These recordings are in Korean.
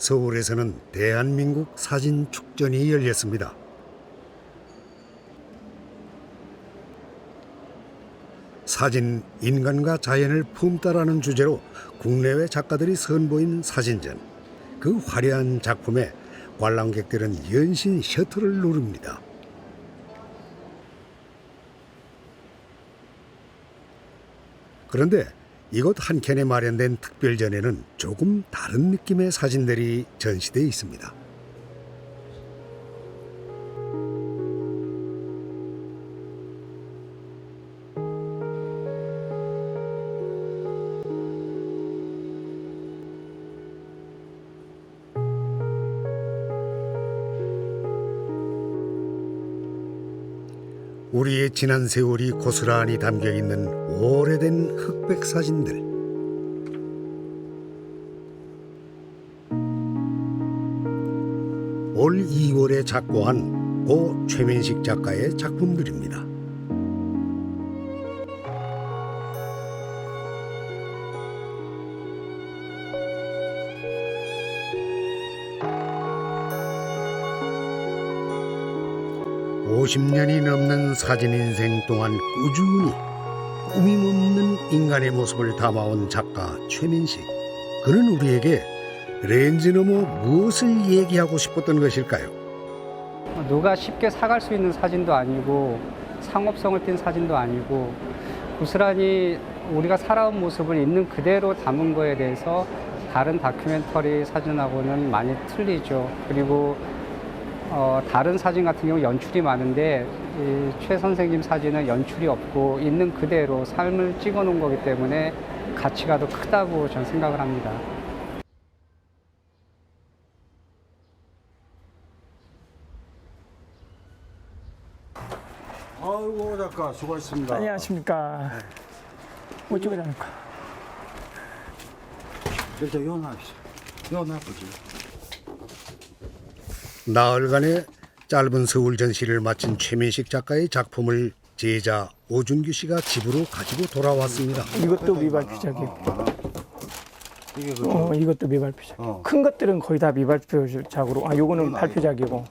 서울에서는 대한민국 사진 축전이 열렸습니다. 사진, 인간과 자연을 품다라는 주제로 국내외 작가들이 선보인 사진전. 그 화려한 작품에 관람객들은 연신 셔터를 누릅니다. 그런데 이곳 한켠에 마련된 특별전에는 조금 다른 느낌의 사진들이 전시되어 있습니다. 우리의 지난 세월이 고스란히 담겨 있는 오래된 흑백 사진들. 올 2월에 작고한 고 최민식 작가의 작품들입니다. (50년이) 넘는 사진 인생 동안 꾸준히 꾸밈없는 인간의 모습을 담아온 작가 최민식. 그는 우리에게 렌즈 너머 무엇을 얘기하고 싶었던 것일까요? 누가 쉽게 사갈 수 있는 사진도 아니고 상업성을 띈 사진도 아니고 고스란히 우리가 살아온 모습을 있는 그대로 담은 거에 대해서 다른 다큐멘터리 사진하고는 많이 틀리죠. 그리고 다른 사진 같은 경우 연출이 많은데 이 최 선생님 사진은 연출이 없고 있는 그대로 삶을 찍어 놓은 거기 때문에 가치가 더 크다고 저는 생각을 합니다. 아이고 작가 수고하셨습니다. 안녕하십니까. 뭐 찍으라니까. 일단 요나십시오. 요나보지. 나흘간의 짧은 서울 전시를 마친 최민식 작가의 작품을 제자 오준규 씨가 집으로 가지고 돌아왔습니다. 이것도 미발표작이고. 이게 그 이것도 미발표작. 큰 것들은 거의 다 미발표작으로. 요거는 발표작이고.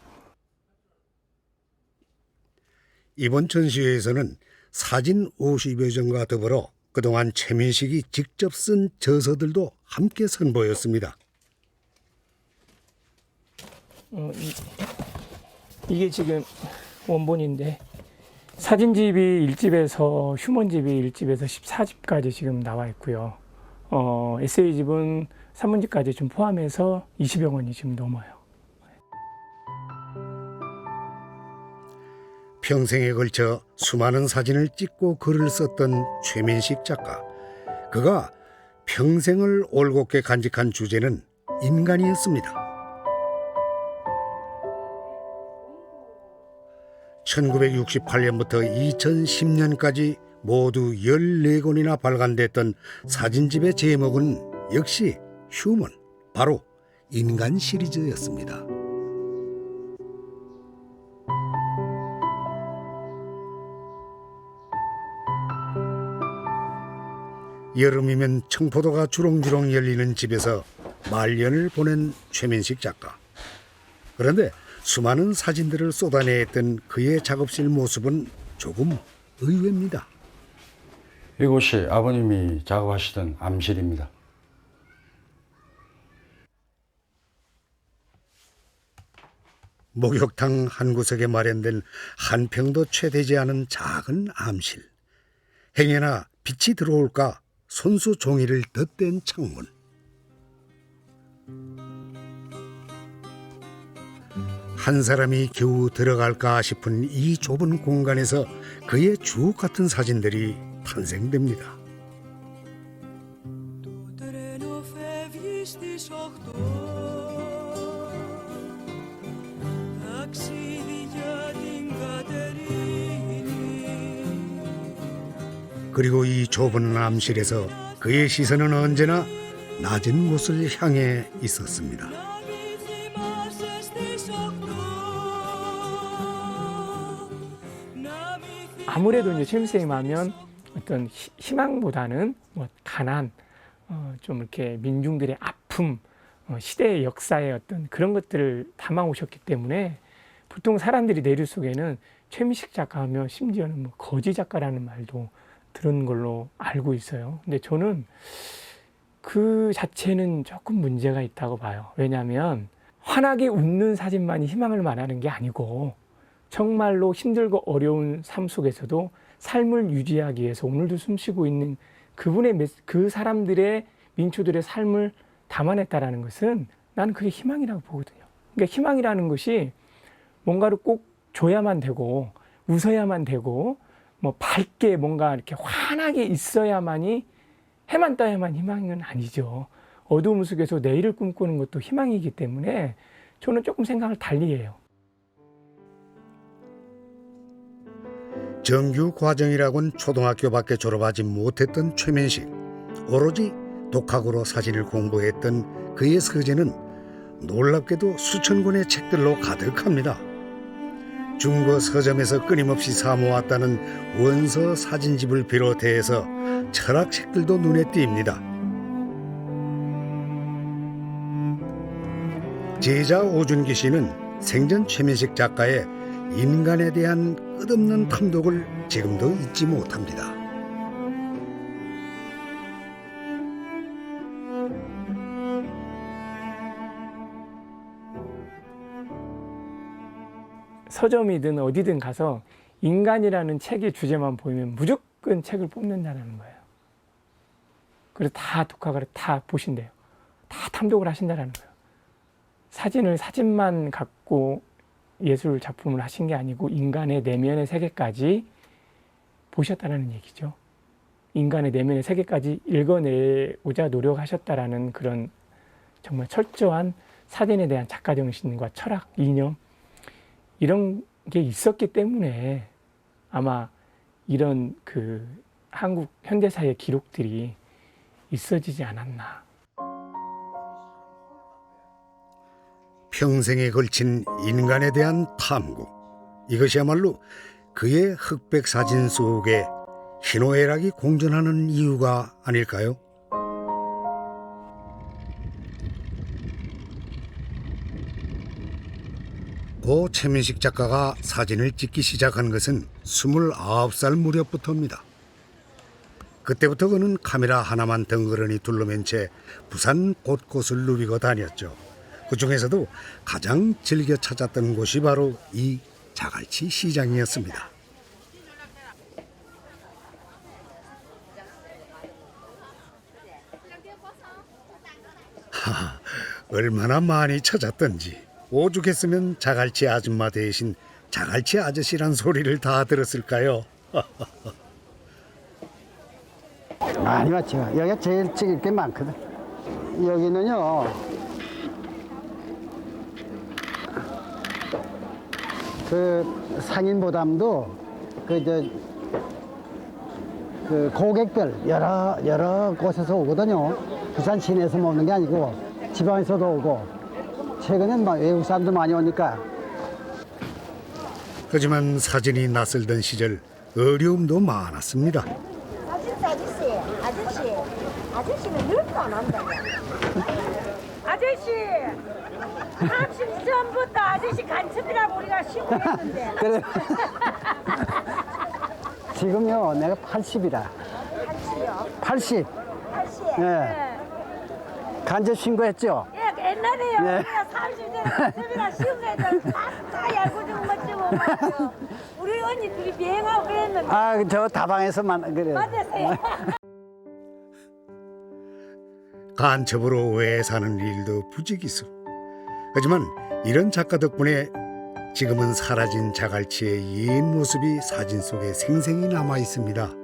이번 전시회에서는 사진 50여 점과 더불어 그동안 최민식이 직접 쓴 저서들도 함께 선보였습니다. 이게 지금 원본인데 사진집이 1집에서 휴먼집이 1집에서 14집까지 지금 나와 있고요. 에세이집은 산문집까지 좀 포함해서 20여 권이 지금 넘어요. 평생에 걸쳐 수많은 사진을 찍고 글을 썼던 최민식 작가. 그가 평생을 올곧게 간직한 주제는 인간이었습니다. 1968년부터 2010년까지 모두 14권이나 발간됐던 사진집의 제목은 역시 휴먼, 바로 인간 시리즈였습니다. 여름이면 청포도가 주렁주렁 열리는 집에서 말년을 보낸 최민식 작가. 그런데 수많은 사진들을 쏟아내었던 그의 작업실 모습은 조금 의외입니다. 이곳이 아버님이 작업하시던 암실입니다. 목욕탕 한 구석에 마련된 한 평도 채 되지 않은 작은 암실. 행여나 빛이 들어올까 손수 종이를 덧댄 창문. 한 사람이 겨우 들어갈까 싶은 이 좁은 공간에서 그의 주옥 같은 사진들이 탄생됩니다. 그리고 이 좁은 암실에서 그의 시선은 언제나 낮은 곳을 향해 있었습니다. 아무래도 이제 최민식 하면 어떤 희망보다는 뭐 가난, 좀 이렇게 민중들의 아픔, 시대의 역사의 어떤 그런 것들을 담아 오셨기 때문에 보통 사람들이 내류 속에는 최민식 작가 하면 심지어는 뭐 거지 작가라는 말도 들은 걸로 알고 있어요. 근데 저는 그 자체는 조금 문제가 있다고 봐요. 왜냐하면 환하게 웃는 사진만이 희망을 말하는 게 아니고 정말로 힘들고 어려운 삶 속에서도 삶을 유지하기 위해서 오늘도 숨쉬고 있는 그 사람들의 민초들의 삶을 담아냈다라는 것은 나는 그게 희망이라고 보거든요. 그러니까 희망이라는 것이 뭔가를 꼭 줘야만 되고 웃어야만 되고 뭐 밝게 뭔가 이렇게 환하게 있어야만이 해만 떠야만 희망은 아니죠. 어두움 속에서 내일을 꿈꾸는 것도 희망이기 때문에 저는 조금 생각을 달리 해요. 정규 과정이라곤 초등학교밖에 졸업하지 못했던 최민식. 오로지 독학으로 사진을 공부했던 그의 서재는 놀랍게도 수천 권의 책들로 가득합니다. 중고 서점에서 끊임없이 사모았다는 원서 사진집을 비롯해서 철학책들도 눈에 띕니다. 제자 오준기 씨는 생전 최민식 작가의 인간에 대한 끝없는 탐독을 지금도 잊지 못합니다. 서점이든 어디든 가서 인간이라는 책의 주제만 보이면 무조건 책을 뽑는다는 거예요. 그래서 다 독학을 다 보신대요. 다 탐독을 하신다는 거예요. 사진만 갖고 예술 작품을 하신 게 아니고 인간의 내면의 세계까지 보셨다는 얘기죠. 인간의 내면의 세계까지 읽어내고자 노력하셨다라는 그런 정말 철저한 사진에 대한 작가 정신과 철학, 이념 이런 게 있었기 때문에 아마 이런 그 한국 현대사의 기록들이 있어지지 않았나. 평생에 걸친 인간에 대한 탐구. 이것이야말로 그의 흑백 사진 속에 희노애락이 공존하는 이유가 아닐까요? 고 최민식 작가가 사진을 찍기 시작한 것은 29살 무렵부터입니다. 그때부터 그는 카메라 하나만 덩그러니 둘러맨 채 부산 곳곳을 누비고 다녔죠. 그 중에서도 가장 즐겨 찾았던 곳이 바로 이 자갈치 시장이었습니다. 얼마나 많이 찾았던지 오죽했으면 자갈치 아줌마 대신 자갈치 아저씨란 소리를 다 들었을까요? 많이 왔죠. 여기가 제일 찍을 게 많거든. 여기는요, 그 상인보담도 그 고객들 여러 곳에서 오거든요. 부산 시내에서 오는 게 아니고 지방에서도 오고. 최근엔 막 외국 사람도 많이 오니까. 하지만 사진이 낯설던 시절 어려움도 많았습니다. 아저씨는 늙도 안 한다. 아저씨, 30년 전부터 아저씨 간첩이라고 우리가 신고했는데. 그래. 지금요, 내가 80이라. 80이요? 80. 80. 예. 간접 신고했죠? 예, 옛날에요. 네. 우리가 30년 간첩이라 신고해서 다 알고 좀 멋지고. 우리 언니 둘이 비행하고 그랬는데. 아, 저 다방에서만 그래. 맞으세요? 간첩으로 왜 사는 일도 부지기수. 하지만 이런 작가 덕분에 지금은 사라진 자갈치의 옛 모습이 사진 속에 생생히 남아 있습니다.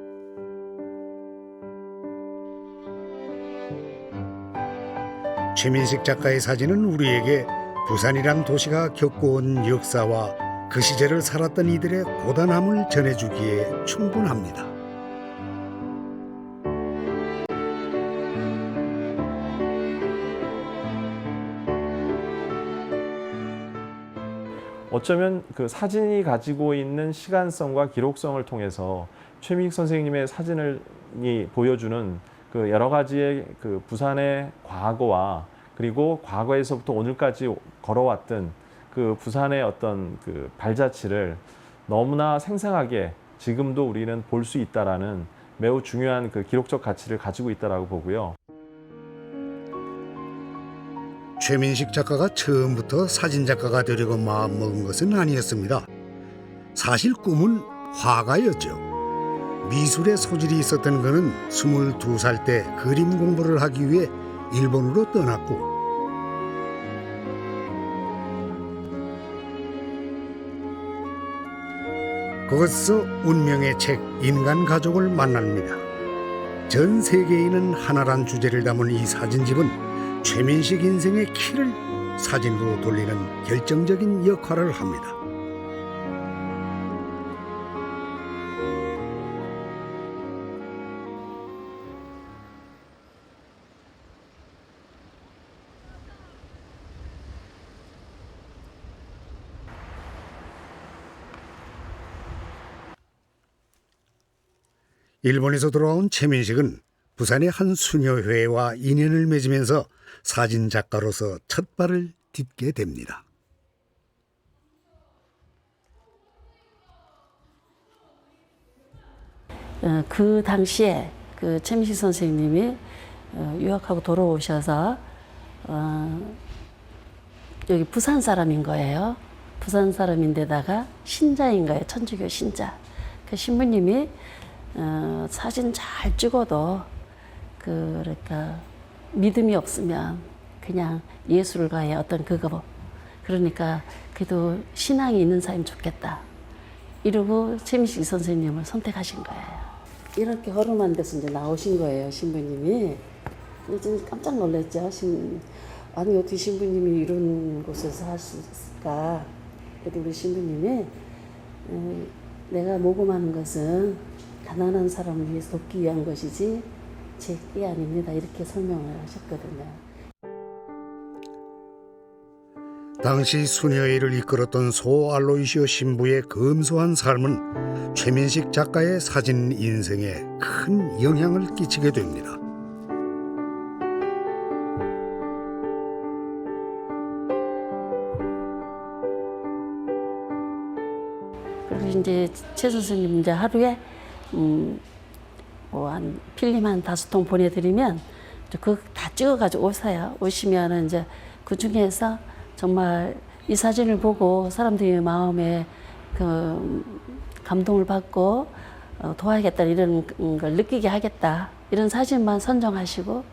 최민식 작가의 사진은 우리에게 부산이란 도시가 겪어온 역사와 그 시절을 살았던 이들의 고단함을 전해주기에 충분합니다. 어쩌면 그 사진이 가지고 있는 시간성과 기록성을 통해서 최민식 선생님의 사진을 보여주는 그 여러 가지의 그 부산의 과거와 그리고 과거에서부터 오늘까지 걸어왔던 그 부산의 어떤 그 발자취를 너무나 생생하게 지금도 우리는 볼 수 있다라는 매우 중요한 그 기록적 가치를 가지고 있다라고 보고요. 최민식 작가가 처음부터 사진작가가 되려고 마음먹은 것은 아니었습니다. 사실 꿈은 화가였죠. 미술에 소질이 있었던 그는 22살 때 그림 공부를 하기 위해 일본으로 떠났고 거기서 운명의 책 인간 가족을 만납니다. 전 세계인은 하나란 주제를 담은 이 사진집은 최민식 인생의 키를 사진으로 돌리는 결정적인 역할을 합니다. 일본에서 돌아온 최민식은 부산의 한 수녀회와 인연을 맺으면서 사진작가로서 첫 발을 딛게 됩니다. 그 당시에 그 최민식 선생님이 유학하고 돌아오셔서 여기 부산 사람인 거예요. 부산 사람인데다가 신자인 거예요. 천주교 신자. 그 신부님이 사진 잘 찍어도 그러니까 믿음이 없으면 그냥 예술가의 어떤 그거 그러니까 그래도 신앙이 있는 사람이 좋겠다. 이러고 최민식 선생님을 선택하신 거예요. 이렇게 허름한 데서 이제 나오신 거예요, 신부님이. 이제 깜짝 놀랐죠. 아니 어떻게 신부님이 이런 곳에서 할 수 있을까? 그래도 우리 신부님이 내가 모금하는 것은 가난한 사람을 위해서 돕기 위한 것이지 제 끼 아닙니다. 이렇게 설명을 하셨거든요. 당시 수녀회를 이끌었던 소 알로이시오 신부의 검소한 삶은 최민식 작가의 사진 인생에 큰 영향을 끼치게 됩니다. 그리고 이제 최 선생님 이제 하루에 뭐 한 필름 한 5통 보내드리면 그거 다 찍어가지고 오세요. 오시면은 이제 그 중에서 정말 이 사진을 보고 사람들의 마음에 그 감동을 받고 도와야겠다 이런 걸 느끼게 하겠다 이런 사진만 선정하시고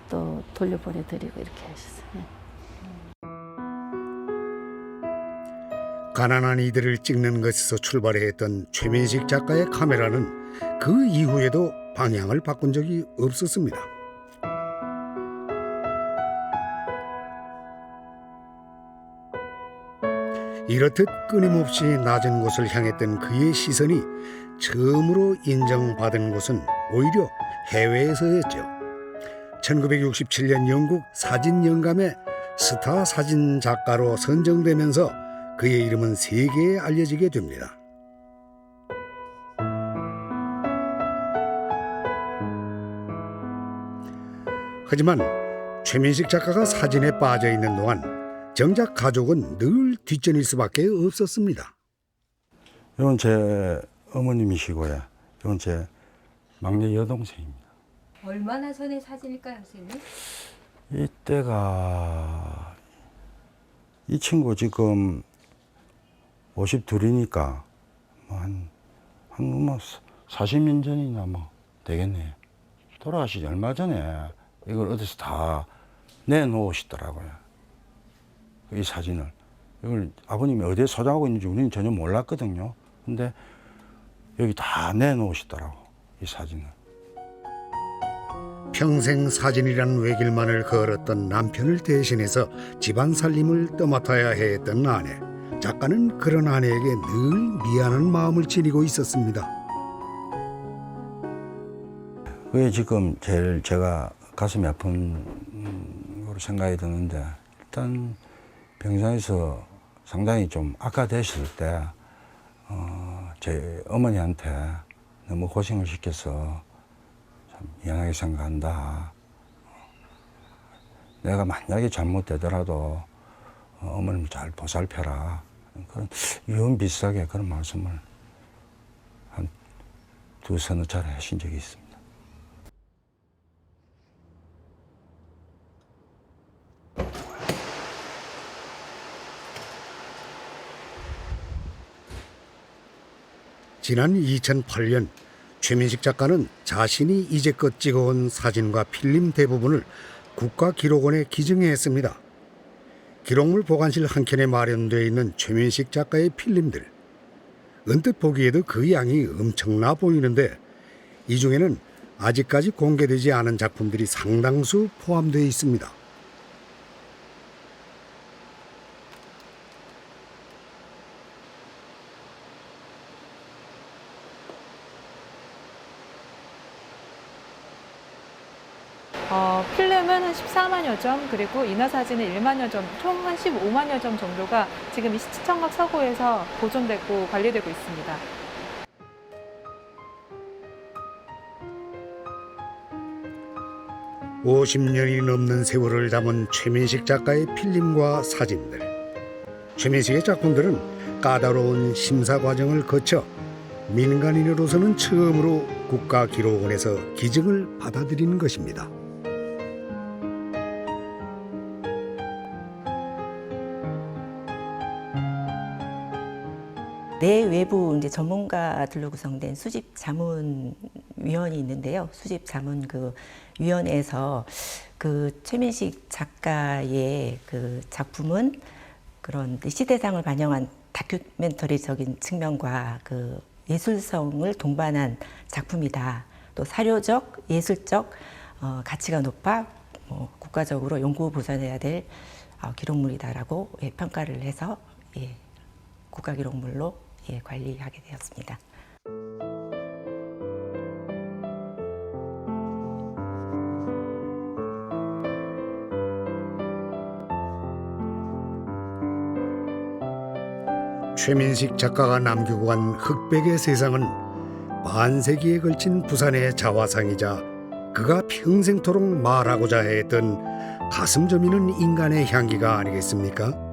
또 돌려보내드리고 이렇게 하셨어요. 가난한 이들을 찍는 것에서 출발했던 최민식 작가의 카메라는 그 이후에도 방향을 바꾼 적이 없었습니다. 이렇듯 끊임없이 낮은 곳을 향했던 그의 시선이 처음으로 인정받은 곳은 오히려 해외에서였죠. 1967년 영국 사진영감의 스타 사진 작가로 선정되면서 그의 이름은 세계에 알려지게 됩니다. 하지만 최민식 작가가 사진에 빠져 있는 동안 정작 가족은 늘 뒷전일 수밖에 없었습니다. 이건 제 어머님이시고요. 이건 제 막내 여동생입니다. 얼마나 전의 사진일까요, 선생님? 이때가 이 친구 지금 52이니까 한 40년 전이나 뭐 되겠네요. 돌아가시기 얼마 전에 이걸 어디서 다 내놓으시더라고요. 이 사진을. 이걸 아버님이 어디에 소장하고 있는지 우리는 전혀 몰랐거든요. 근데 여기 다 내놓으시더라고, 이 사진을. 평생 사진이란 외길만을 걸었던 남편을 대신해서 집안 살림을 떠맡아야 했던 아내. 작가는 그런 아내에게 늘 미안한 마음을 지니고 있었습니다. 그게 지금 제일 제가 가슴이 아픈 거로 생각이 드는데, 일단 병상에서 상당히 좀 악화되실 때 제 어머니한테 너무 고생을 시켜서 참 미안하게 생각한다. 내가 만약에 잘못되더라도 어머님 잘 보살펴라. 그런 유언 비슷하게 그런 말씀을 한 두서너 차례 하신 적이 있습니다. 지난 2008년 최민식 작가는 자신이 이제껏 찍어온 사진과 필름 대부분을 국가기록원에 기증했습니다. 기록물 보관실 한켠에 마련되어 있는 최민식 작가의 필름들. 언뜻 보기에도 그 양이 엄청나 보이는데 이 중에는 아직까지 공개되지 않은 작품들이 상당수 포함되어 있습니다. 필름은 한 14만여 점, 그리고 인화사진은 1만여 점, 총 한 15만여 점 정도가 지금 이 시청각 서고에서 보존되고 관리되고 있습니다. (50년이) 넘는 세월을 담은 최민식 작가의 필름과 사진들. 최민식의 작품들은 까다로운 심사 과정을 거쳐 민간인으로서는 처음으로 국가기록원에서 기증을 받아들이는 것입니다. 내외부 이제 전문가들로 구성된 수집 자문위원이 있는데요. 수집 자문 그 위원회에서 그 최민식 작가의 그 작품은 그런 시대상을 반영한 다큐멘터리적인 측면과 그 예술성을 동반한 작품이다. 또 사료적, 예술적 가치가 높아 국가적으로 연구 보존해야 될 기록물이다라고 평가를 해서 국가기록물로 관리하게 되었습니다. 최민식 작가가 남기고 간 흑백의 세상은 반세기에 걸친 부산의 자화상이자 그가 평생토록 말하고자 했던 가슴 저미는 인간의 향기가 아니겠습니까?